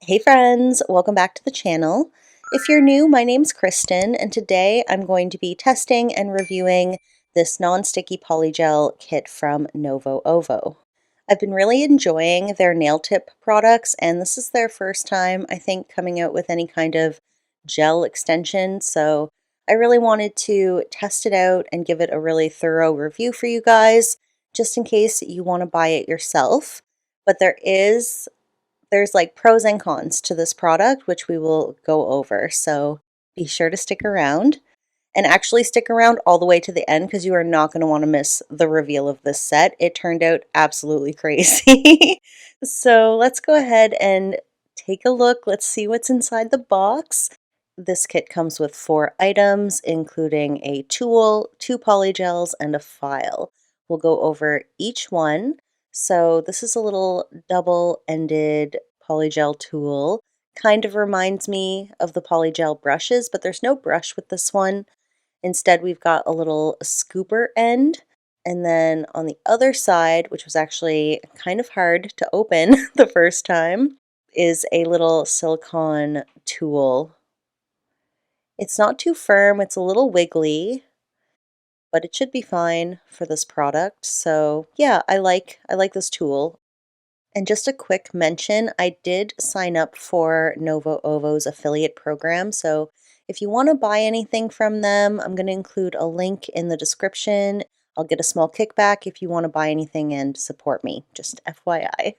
Hey friends, welcome back to the channel. If you're new, my name's Kristen, and today I'm going to be testing and reviewing this non-sticky polygel kit from Novo Ovo. I've been really enjoying their nail tip products, and this is their first time, I think, coming out with any kind of gel extension, so I really wanted to test it out and give it a really thorough review for you guys, just in case you want to buy it yourself. But there's like pros and cons to this product, which we will go over. So be sure to stick around and actually stick around all the way to the end because you are not going to want to miss the reveal of this set. It turned out absolutely crazy. So let's go ahead and take a look. Let's see what's inside the box. This kit comes with 4 items, including a tool, 2 polygels, and a file. We'll go over each one. So this is a little double-ended polygel tool. Kind of reminds me of the polygel brushes, but there's no brush with this one. Instead, we've got a little scooper end. And then on the other side, which was actually kind of hard to open the first time, is a little silicone tool. It's not too firm, it's a little wiggly, but it should be fine for this product. So yeah, I like this tool. And just a quick mention, I did sign up for Novo Ovo's affiliate program. So if you want to buy anything from them, I'm going to include a link in the description. I'll get a small kickback if you want to buy anything and support me, just FYI.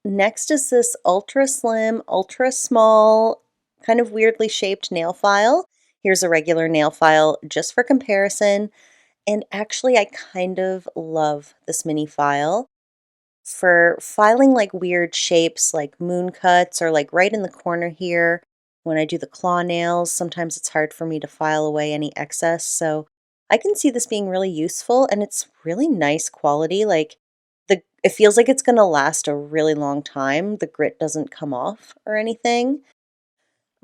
Next is this ultra slim, ultra small, kind of weirdly shaped nail file. Here's a regular nail file just for comparison. And actually, I kind of love this mini file for filing like weird shapes like moon cuts or like right in the corner here. When I do the claw nails, sometimes it's hard for me to file away any excess. So I can see this being really useful, and it's really nice quality. Like it feels like it's going to last a really long time. The grit doesn't come off or anything.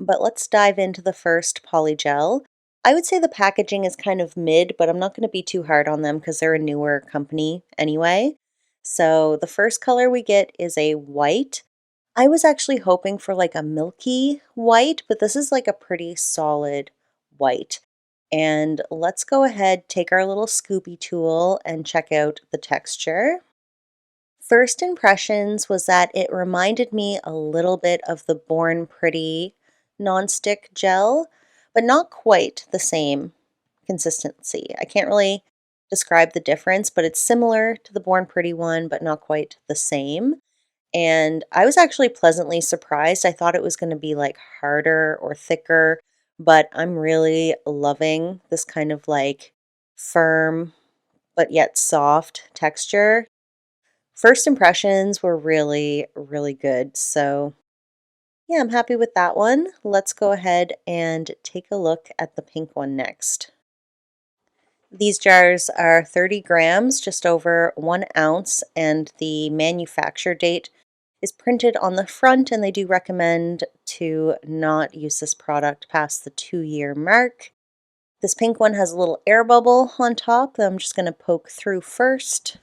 But let's dive into the first polygel. I would say the packaging is kind of mid, but I'm not going to be too hard on them because they're a newer company anyway. So the first color we get is a white. I was actually hoping for like a milky white, but this is like a pretty solid white. And let's go ahead, take our little scoopy tool and check out the texture. First impressions was that it reminded me a little bit of the Born Pretty nonstick gel, but not quite the same consistency. I can't really describe the difference, but it's similar to the Born Pretty one, but not quite the same. And I was actually pleasantly surprised. I thought it was going to be like harder or thicker, but I'm really loving this kind of like firm but yet soft texture. First impressions were really, really good. So yeah, I'm happy with that one. Let's go ahead and take a look at the pink one next. These jars are 30 grams, just over 1 ounce, and the manufacture date is printed on the front, and they do recommend to not use this product past the 2-year mark. This pink one has a little air bubble on top that I'm just going to poke through first.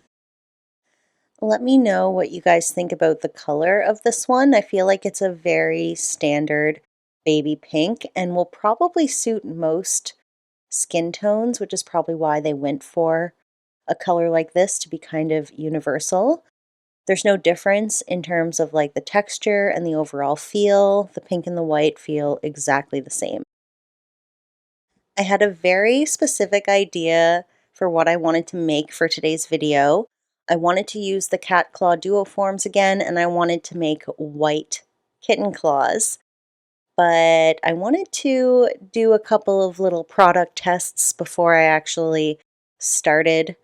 Let me know what you guys think about the color of this one. I feel like it's a very standard baby pink and will probably suit most skin tones, which is probably why they went for a color like this to be kind of universal. There's no difference in terms of like the texture and the overall feel. The pink and the white feel exactly the same. I had a very specific idea for what I wanted to make for today's video. I wanted to use the cat claw duo forms again, and I wanted to make white kitten claws. But I wanted to do a couple of little product tests before I actually started,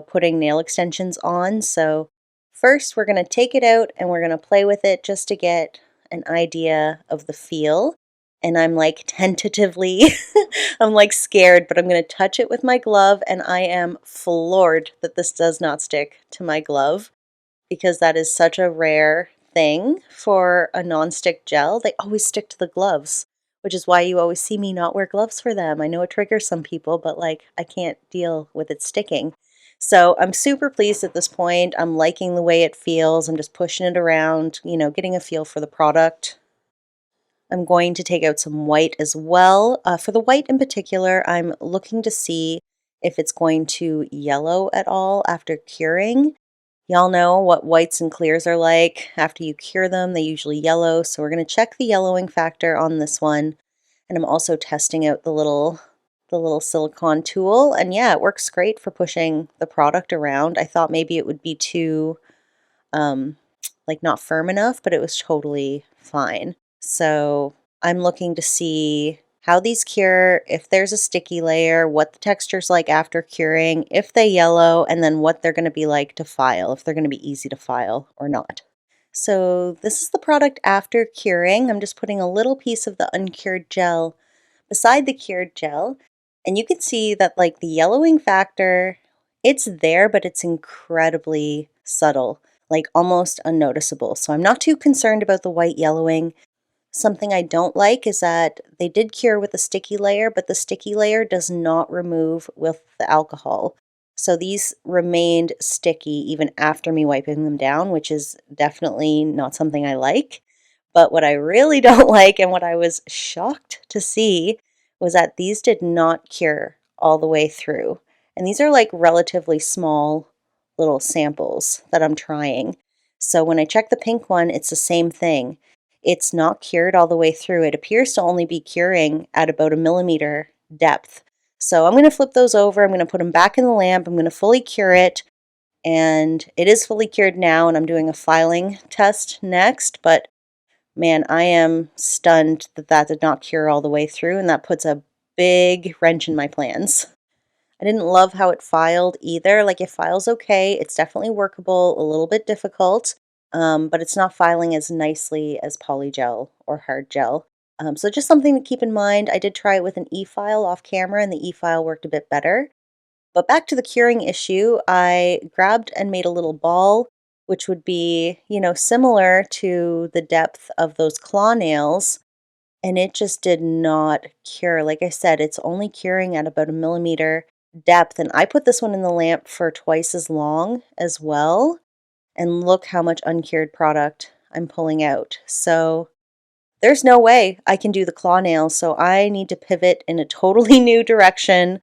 putting nail extensions on. So first we're going to take it out and we're going to play with it just to get an idea of the feel. And I'm like tentatively, I'm like scared, but I'm going to touch it with my glove, and I am floored that this does not stick to my glove because that is such a rare thing for a non-stick gel. They always stick to the gloves, which is why you always see me not wear gloves for them. I know it triggers some people, but like I can't deal with it sticking. So I'm super pleased at this point. I'm liking the way it feels. I'm just pushing it around, getting a feel for the product. I'm going to take out some white as well. For the white in particular, I'm looking to see if it's going to yellow at all after curing. Y'all know what whites and clears are like. After you cure them, they usually yellow. So we're going to check the yellowing factor on this one. And I'm also testing out the little silicone tool. And yeah, it works great for pushing the product around. I thought maybe it would be too like not firm enough, but it was totally fine. So I'm looking to see how these cure, if there's a sticky layer, what the texture's like after curing, if they yellow, and then what they're going to be like to file, if they're going to be easy to file or not. So this is the product after curing. I'm just putting a little piece of the uncured gel beside the cured gel, and you can see that like the yellowing factor, it's there, but it's incredibly subtle, like almost unnoticeable. So I'm not too concerned about the white yellowing. Something I don't like is that they did cure with a sticky layer, but the sticky layer does not remove with the alcohol. So these remained sticky even after me wiping them down, which is definitely not something I like. But what I really don't like, and what I was shocked to see, was that these did not cure all the way through. And these are like relatively small little samples that I'm trying. So when I check the pink one, it's the same thing. It's not cured all the way through. It appears to only be curing at about a millimeter depth. So I'm going to flip those over. I'm going to put them back in the lamp. I'm going to fully cure it. And it is fully cured now, and I'm doing a filing test next. But man, I am stunned that that did not cure all the way through, and that puts a big wrench in my plans. I didn't love how it filed either. Like, it files okay. It's definitely workable, a little bit difficult, but it's not filing as nicely as polygel or hard gel. So just something to keep in mind. I did try it with an e-file off camera, and the e-file worked a bit better. But back to the curing issue, I grabbed and made a little ball, which would be, similar to the depth of those claw nails, and it just did not cure. Like I said, it's only curing at about a millimeter depth, and I put this one in the lamp for twice as long as well, and look how much uncured product I'm pulling out. So there's no way I can do the claw nails, so I need to pivot in a totally new direction.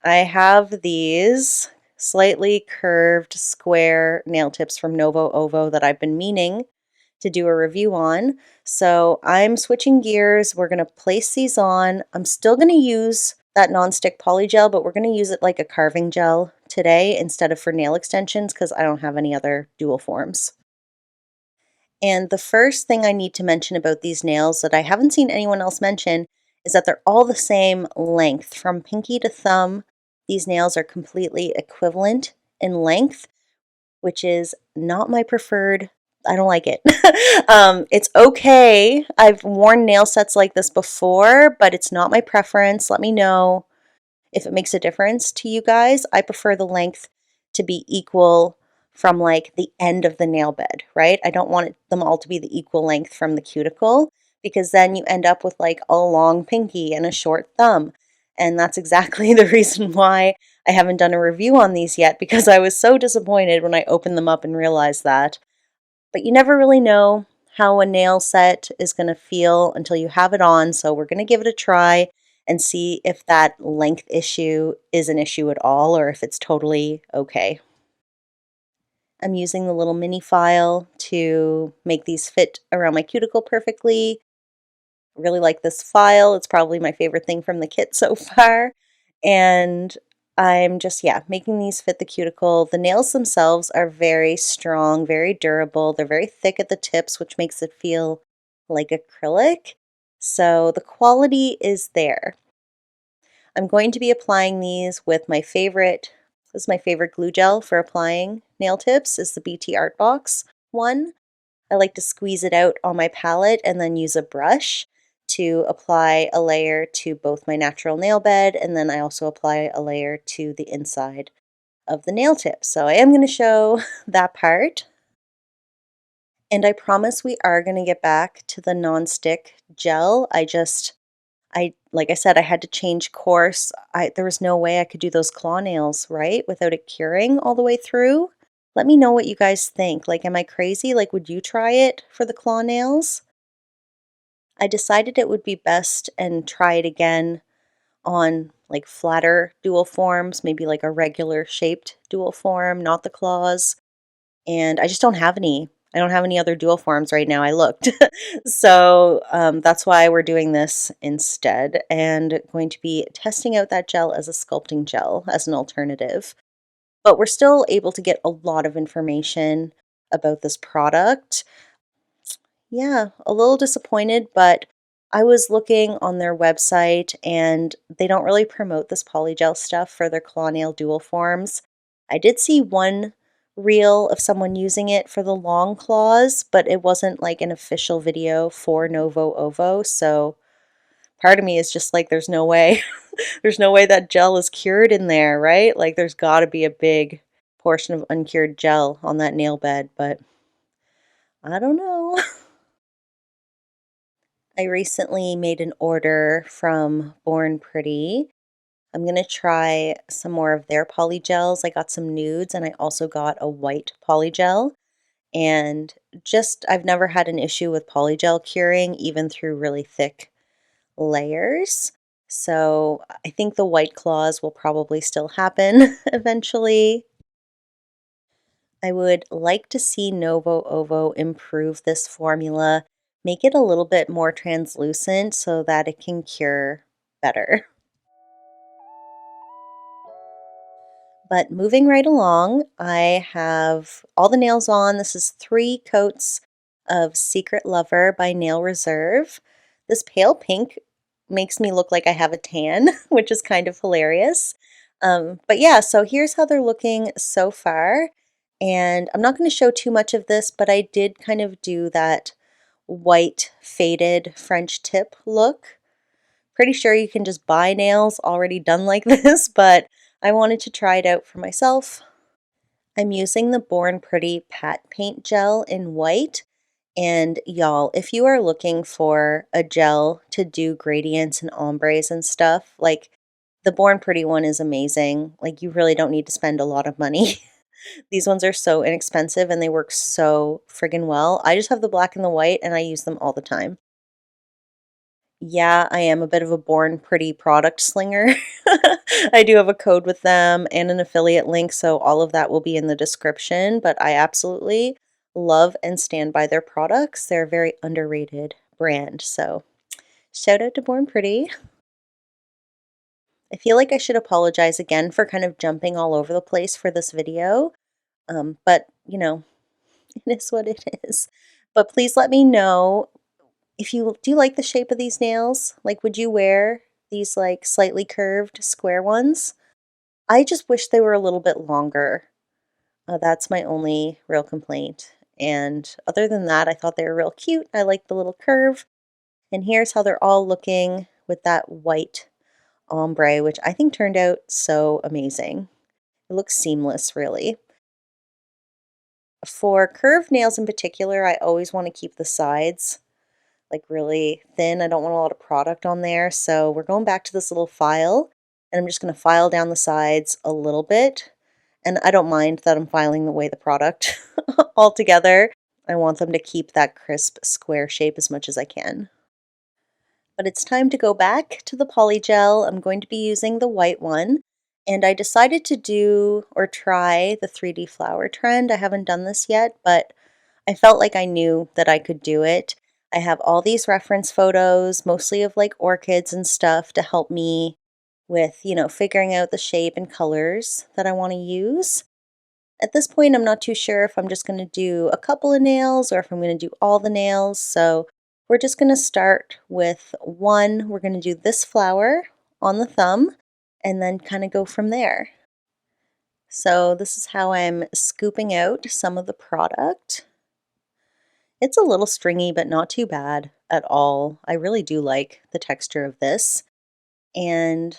I have these slightly curved square nail tips from Novo Ovo that I've been meaning to do a review on. So I'm switching gears. We're going to place these on. I'm still going to use that nonstick poly gel, but we're going to use it like a carving gel today instead of for nail extensions because I don't have any other dual forms. And the first thing I need to mention about these nails that I haven't seen anyone else mention is that they're all the same length. From pinky to thumb, these nails are completely equivalent in length, which is not my preferred. I don't like it. It's okay. I've worn nail sets like this before, but it's not my preference. Let me know if it makes a difference to you guys. I prefer the length to be equal from like the end of the nail bed, right? I don't want them all to be the equal length from the cuticle because then you end up with like a long pinky and a short thumb. And that's exactly the reason why I haven't done a review on these yet, because I was so disappointed when I opened them up and realized that. But you never really know how a nail set is going to feel until you have it on, so we're going to give it a try and see if that length issue is an issue at all or if it's totally okay. I'm using the little mini file to make these fit around my cuticle perfectly. I really like this file. It's probably my favorite thing from the kit so far. And I'm just, yeah, making these fit the cuticle. The nails themselves are very strong, very durable. They're very thick at the tips, which makes it feel like acrylic. So the quality is there. I'm going to be applying these with this is my favorite glue gel for applying nail tips, is the BT Art Box one. I like to squeeze it out on my palette and then use a brush to apply a layer to both my natural nail bed, and then I also apply a layer to the inside of the nail tip. So I am going to show that part. And I promise we are going to get back to the non-stick gel. Like I said, I had to change course. There was no way I could do those claw nails, right? Without it curing all the way through. Let me know what you guys think. Like, am I crazy? Like, would you try it for the claw nails? I decided it would be best and try it again on like flatter dual forms, maybe like a regular shaped dual form, not the claws. And I just don't have any. I don't have any other dual forms right now. I looked. So that's why we're doing this instead and going to be testing out that gel as a sculpting gel as an alternative. But we're still able to get a lot of information about this product. Yeah, a little disappointed, but I was looking on their website and they don't really promote this polygel stuff for their claw nail dual forms. I did see one reel of someone using it for the long claws, but it wasn't like an official video for Novo Ovo, so part of me is just like, there's no way. There's no way that gel is cured in there, right? Like, there's got to be a big portion of uncured gel on that nail bed, but I don't know. I recently made an order from Born Pretty. I'm going to try some more of their polygels. I got some nudes and I also got a white polygel. And I've never had an issue with polygel curing, even through really thick layers. So I think the white claws will probably still happen eventually. I would like to see Novo Ovo improve this formula, make it a little bit more translucent so that it can cure better. But moving right along, I have all the nails on. This is 3 coats of Secret Lover by Nail Reserve. This pale pink makes me look like I have a tan, which is kind of hilarious. But yeah, so here's how they're looking so far. And I'm not going to show too much of this, but I did kind of do that white faded French tip look. Pretty sure you can just buy nails already done like this, but I wanted to try it out for myself. I'm using the Born Pretty Pat Paint Gel in white. And y'all, if you are looking for a gel to do gradients and ombres and stuff, like the Born Pretty one is amazing. Like, you really don't need to spend a lot of money. These ones are so inexpensive and they work so friggin' well. I just have the black and the white and I use them all the time. Yeah, I am a bit of a Born Pretty product slinger. I do have a code with them and an affiliate link, so all of that will be in the description, but I absolutely love and stand by their products. They're a very underrated brand, so shout out to Born Pretty. I feel like I should apologize again for kind of jumping all over the place for this video, but it is what it is. But please let me know if you do like the shape of these nails. Like, would you wear these like slightly curved square ones? I just wish they were a little bit longer. That's my only real complaint. And other than that, I thought they were real cute. I like the little curve. And here's how they're all looking with that white ombre, which I think turned out so amazing. It looks seamless, really. For curved nails in particular, I always want to keep the sides like really thin. I don't want a lot of product on there. So we're going back to this little file and I'm just going to file down the sides a little bit. And I don't mind that I'm filing away the product altogether. I want them to keep that crisp square shape as much as I can. But it's time to go back to the Polygel. I'm going to be using the white one. And I decided to do or try the 3D flower trend. I haven't done this yet, but I felt like I knew that I could do it. I have all these reference photos, mostly of like orchids and stuff to help me with, figuring out the shape and colors that I want to use. At this point, I'm not too sure if I'm just going to do a couple of nails or if I'm going to do all the nails. So we're just going to start with one. We're going to do this flower on the thumb and then kind of go from there. So this is how I'm scooping out some of the product. It's a little stringy, but not too bad at all. I really do like the texture of this. And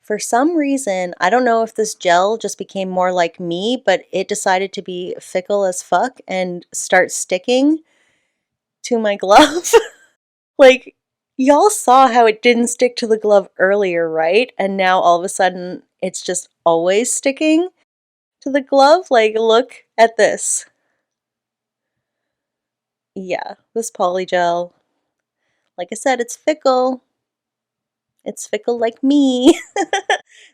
for some reason, I don't know if this gel just became more like me, but it decided to be fickle as fuck and start sticking to my glove. Like, Y'all saw how it didn't stick to the glove earlier, right? And now all of a sudden it's just always sticking to the glove. Like, look at this. Yeah, this polygel, like I said, it's fickle. It's fickle like me.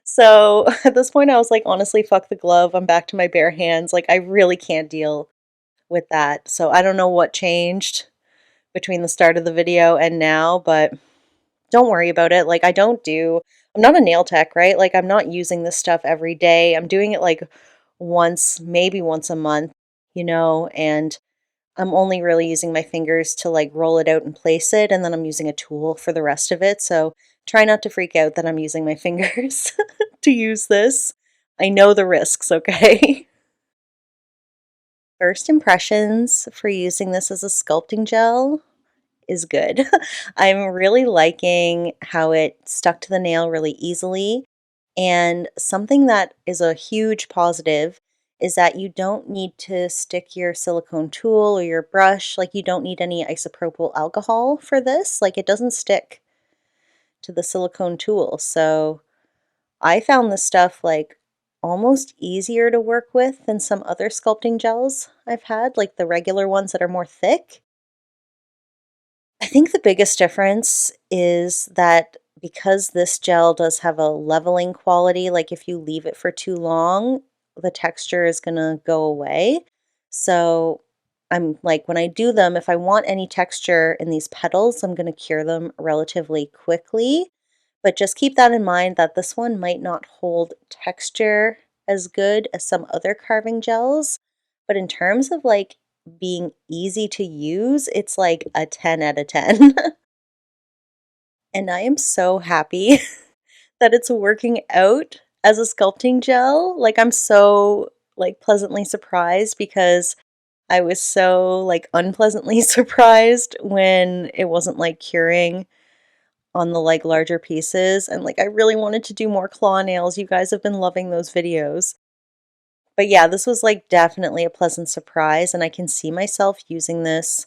So at this point, I was like, honestly, fuck the glove. I'm back to my bare hands. Like, I really can't deal with that. So I don't know what changed between the start of the video and now, but don't worry about it. Like, I'm not a nail tech, right? Like, I'm not using this stuff every day. I'm doing it like once, maybe once a month, and I'm only really using my fingers to like roll it out and place it, and then I'm using a tool for the rest of it. So try not to freak out that I'm using my fingers to use this. I know the risks, okay? First impressions for using this as a sculpting gel is good. I'm really liking how it stuck to the nail really easily. And something that is a huge positive is that you don't need to stick your silicone tool or your brush. Like, you don't need any isopropyl alcohol for this. Like, it doesn't stick to the silicone tool. So I found this stuff like almost easier to work with than some other sculpting gels I've had, like the regular ones that are more thick. I think the biggest difference is that because this gel does have a leveling quality, like if you leave it for too long, the texture is going to go away. So I'm like, when I do them, if I want any texture in these petals, I'm going to cure them relatively quickly. But just keep that in mind that this one might not hold texture as good as some other carving gels. But in terms of like being easy to use, it's like a 10 out of 10. And I am so happy that it's working out as a sculpting gel. Like, I'm so like pleasantly surprised because I was so like unpleasantly surprised when it wasn't like curing on the like larger pieces, and like I really wanted to do more claw nails. You guys have been loving those videos. But yeah, this was like definitely a pleasant surprise, and I can see myself using this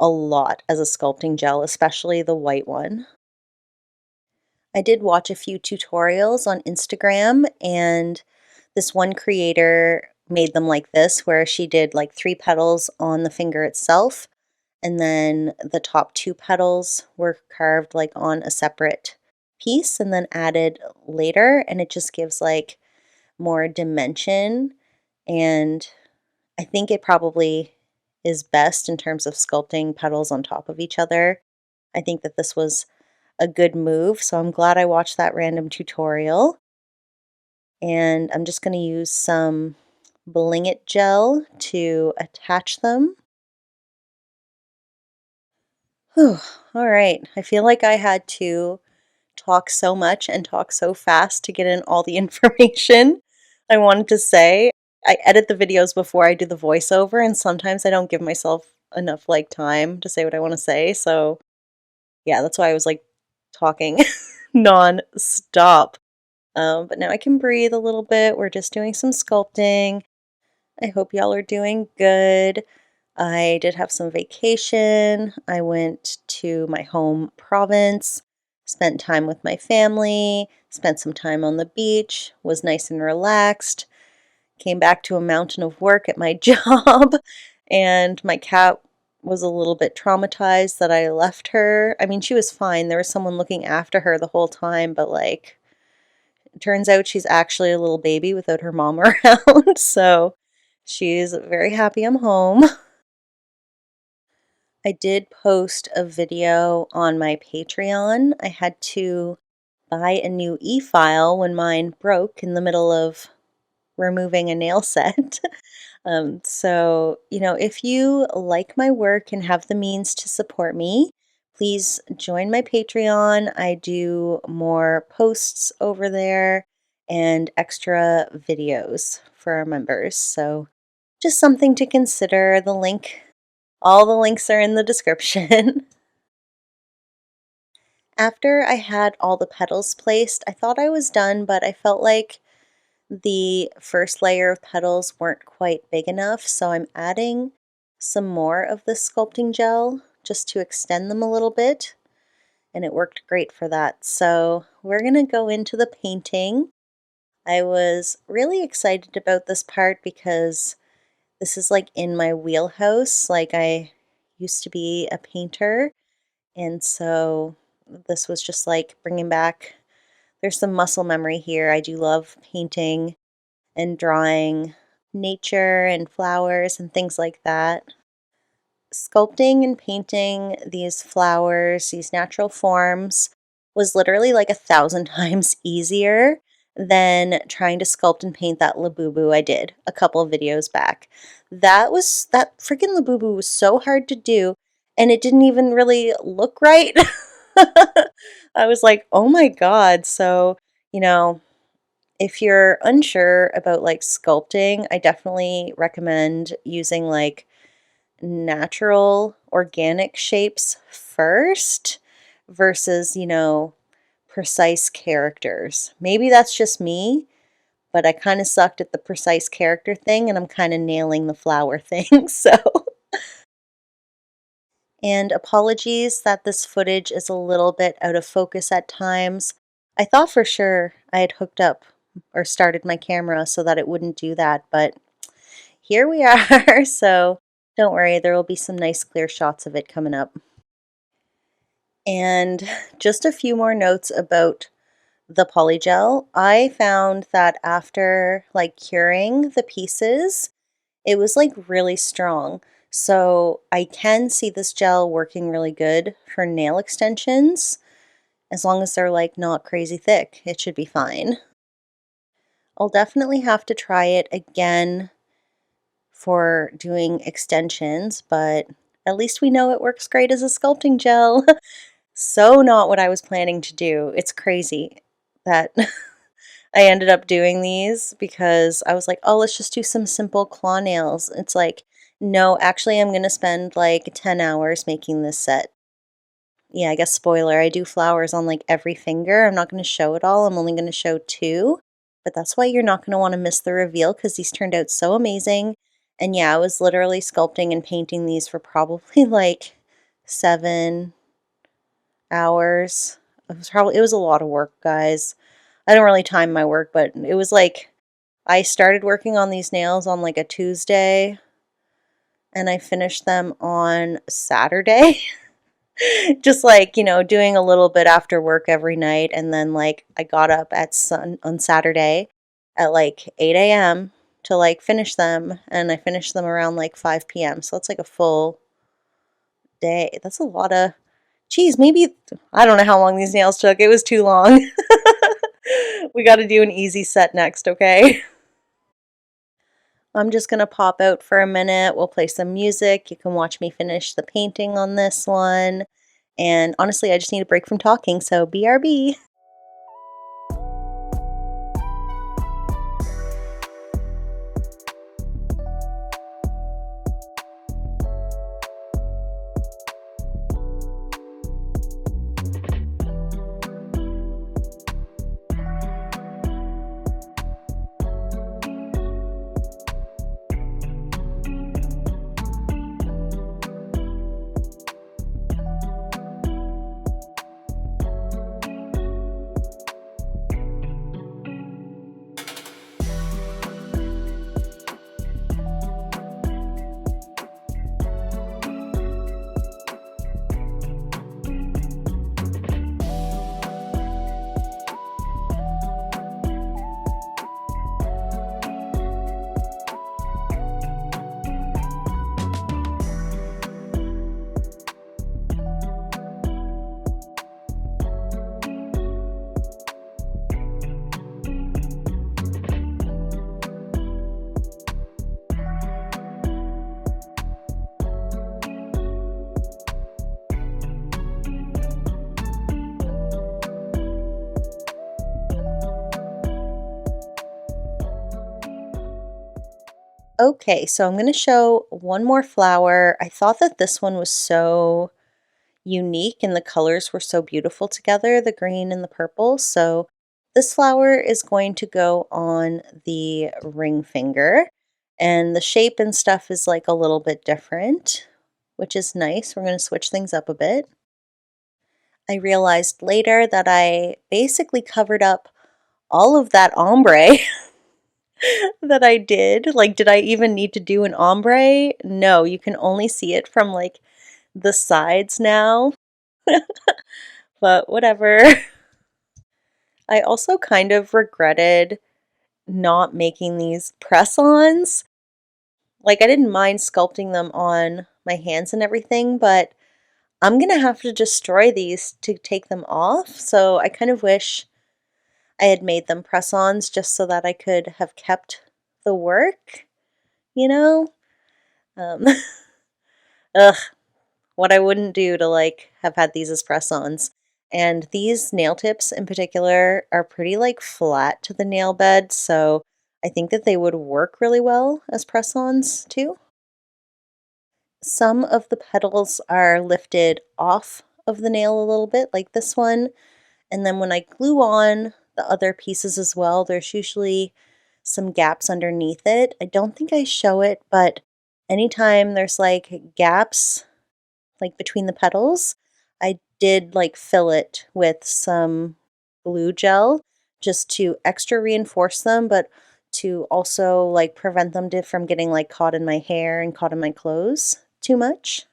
a lot as a sculpting gel, especially the white one. I did watch a few tutorials on Instagram, and this one creator made them like this, where she did like 3 petals on the finger itself, and then the top 2 petals were carved like on a separate piece and then added later, and it just gives like more dimension. And I think it probably is best in terms of sculpting petals on top of each other. I think that this was a good move, so I'm glad I watched that random tutorial. And I'm just going to use some Bling It gel to attach them. Whew, all right. I feel like I had to talk so much and talk so fast to get in all the information I wanted to say. I edit the videos before I do the voiceover, and sometimes I don't give myself enough like time to say what I want to say. So yeah, that's why I was like talking non-stop. But now I can breathe a little bit. We're just doing some sculpting. I hope y'all are doing good. I did have some vacation. I went to my home province, spent time with my family, spent some time on the beach, was nice and relaxed, came back to a mountain of work at my job, and my cat was a little bit traumatized that I left her. I mean, she was fine. There was someone looking after her the whole time, but like, it turns out she's actually a little baby without her mom around. So she's very happy I'm home. I did post a video on my Patreon. I had to buy a new e-file when mine broke in the middle of removing a nail set. So, if you like my work and have the means to support me, please join my Patreon. I do more posts over there and extra videos for our members. So, just something to consider. All the links are in the description. After I had all the petals placed, I thought I was done, but I felt like the first layer of petals weren't quite big enough, so I'm adding some more of this sculpting gel just to extend them a little bit. and it worked great for that. So we're gonna go into the painting. I was really excited about this part because this is like in my wheelhouse. Like I used to be a painter, and so this was just like bringing back, there's some muscle memory here. I do love painting and drawing nature and flowers and things like that. Sculpting and painting these flowers, these natural forms, was literally like 1,000 times easier than trying to sculpt and paint that Labubu I did a couple of videos back. That freaking Labubu was so hard to do, and it didn't even really look right. I was like, oh my God. So, you know, if you're unsure about like sculpting, I definitely recommend using like natural organic shapes first versus, precise characters. Maybe that's just me, but I kind of sucked at the precise character thing and I'm kind of nailing the flower thing. So, and apologies that this footage is a little bit out of focus at times. I thought for sure I had hooked up or started my camera so that it wouldn't do that, but here we are. So don't worry, there will be some nice clear shots of it coming up. And just a few more notes about the polygel. I found that after like curing the pieces, it was like really strong. So I can see this gel working really good for nail extensions. As long as they're like not crazy thick, it should be fine. I'll definitely have to try it again for doing extensions, but at least we know it works great as a sculpting gel. So not what I was planning to do. It's crazy that I ended up doing these because I was like, oh, let's just do some simple claw nails. It's like, no, actually, I'm going to spend like 10 hours making this set. Yeah, I guess spoiler, I do flowers on like every finger. I'm not going to show it all. I'm only going to show two. But that's why you're not going to want to miss the reveal because these turned out so amazing. And yeah, I was literally sculpting and painting these for probably like 7 hours. It was a lot of work, guys. I don't really time my work, but it was like I started working on these nails on like a Tuesday and I finished them on Saturday. Just like, doing a little bit after work every night, and then like I got up at sun on Saturday at like 8 a.m. to like finish them, and I finished them around like 5 p.m. So it's like a full day. That's a lot of, geez, maybe, I don't know how long these nails took. It was too long. We got to do an easy set next, okay? I'm just going to pop out for a minute. We'll play some music. You can watch me finish the painting on this one. And honestly, I just need a break from talking, so BRB. Okay, so I'm going to show one more flower. I thought that this one was so unique and the colors were so beautiful together, the green and the purple. So this flower is going to go on the ring finger, and the shape and stuff is like a little bit different, which is nice. We're going to switch things up a bit. I realized later that I basically covered up all of that ombre that I did. Like, did I even need to do an ombre? No, you can only see it from like the sides now, but whatever. I also kind of regretted not making these press-ons. Like, I didn't mind sculpting them on my hands and everything, but I'm gonna have to destroy these to take them off, so I kind of wish I had made them press-ons just so that I could have kept the work, you know? Um, ugh, what I wouldn't do to, like, have had these as press-ons. And these nail tips in particular are pretty, like, flat to the nail bed, so I think that they would work really well as press-ons too. Some of the petals are lifted off of the nail a little bit, like this one, and then when I glue on the other pieces as well, there's usually some gaps underneath it. I don't think I show it, but anytime there's like gaps like between the petals, I did like fill it with some glue gel just to extra reinforce them, but to also like prevent them from getting like caught in my hair and caught in my clothes too much.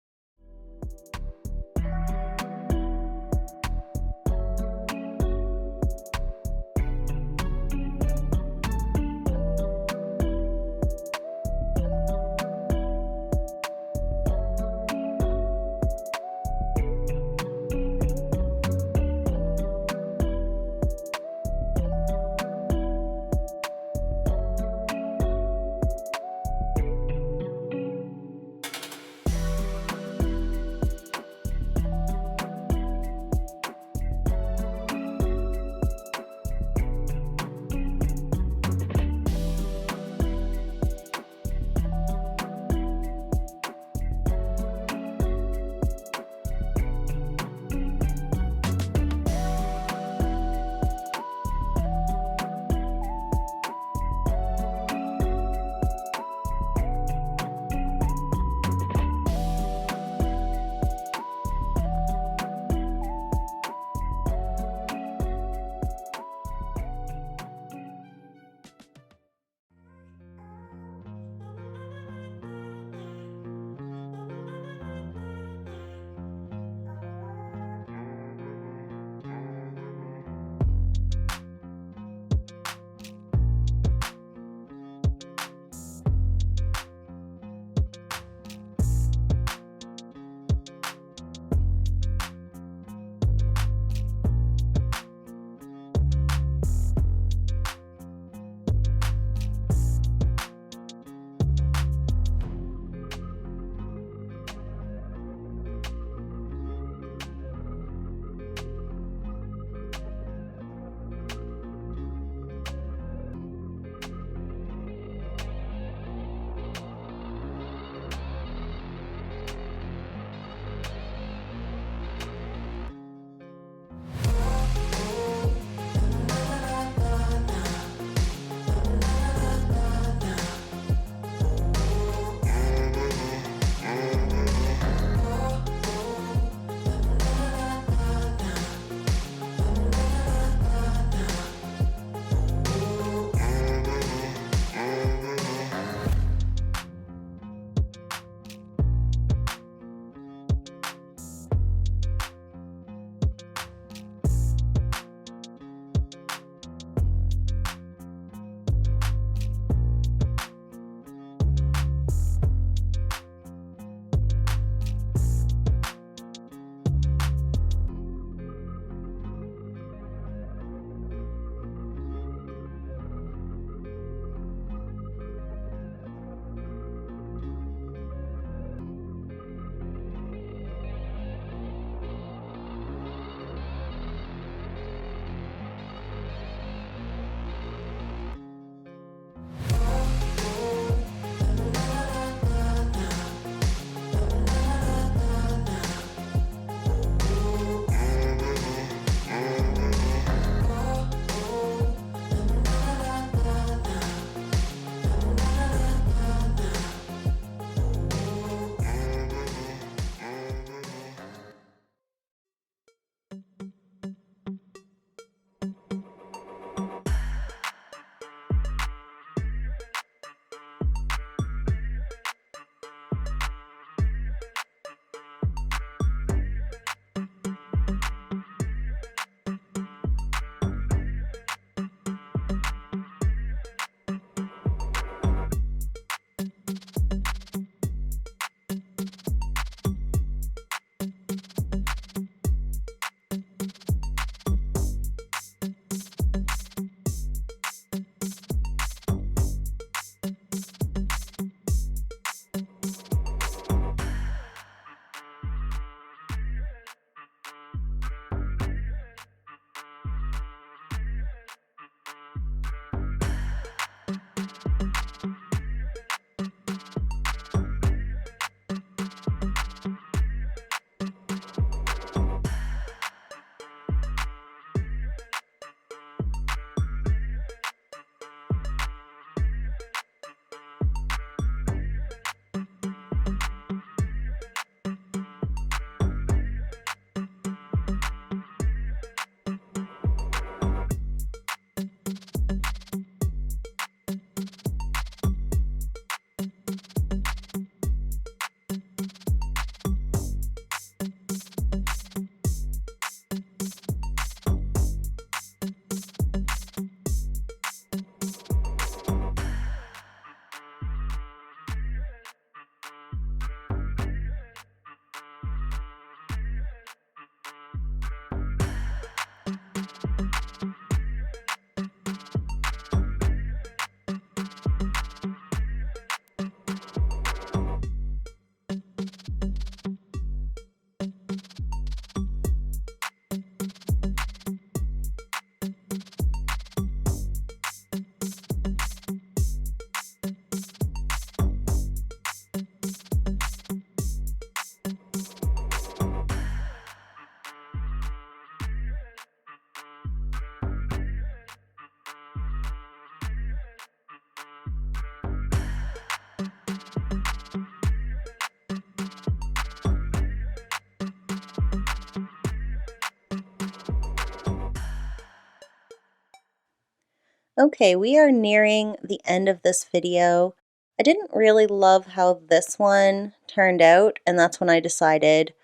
Okay, we are nearing the end of this video. I didn't really love how this one turned out, and that's when I decided,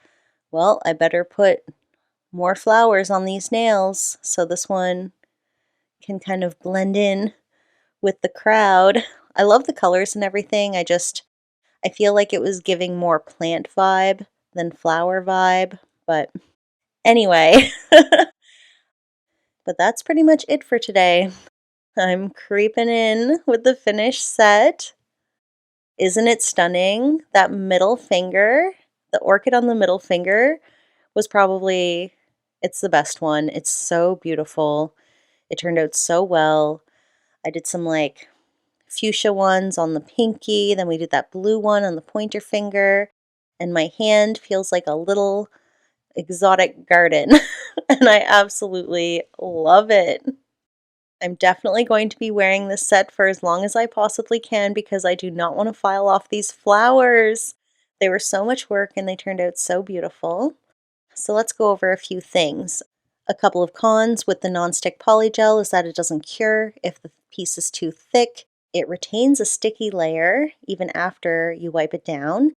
well, I better put more flowers on these nails so this one can kind of blend in with the crowd. I love the colors and everything. I feel like it was giving more plant vibe than flower vibe, but anyway. But that's pretty much it for today. I'm creeping in with the finished set. Isn't it stunning? That middle finger, the orchid on the middle finger was probably, it's the best one. It's so beautiful. It turned out so well. I did some like fuchsia ones on the pinky, then we did that blue one on the pointer finger, and my hand feels like a little exotic garden, and I absolutely love it. I'm definitely going to be wearing this set for as long as I possibly can because I do not want to file off these flowers. They were so much work and they turned out so beautiful. So let's go over a few things. A couple of cons with the nonstick polygel is that it doesn't cure if the piece is too thick. It retains a sticky layer even after you wipe it down.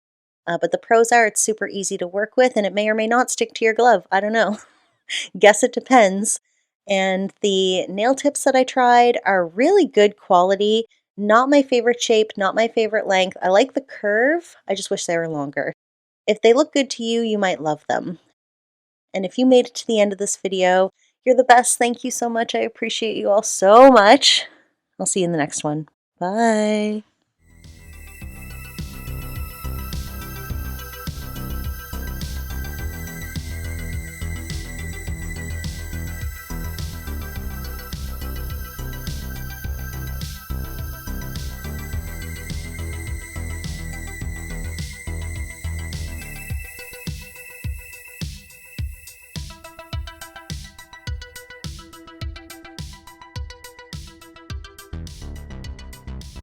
But the pros are it's super easy to work with and it may or may not stick to your glove. I don't know. Guess it depends. And the nail tips that I tried are really good quality. Not my favorite shape, not my favorite length. I like the curve. I just wish they were longer. If they look good to you, you might love them. And if you made it to the end of this video, you're the best. Thank you so much. I appreciate you all so much. I'll see you in the next one. Bye.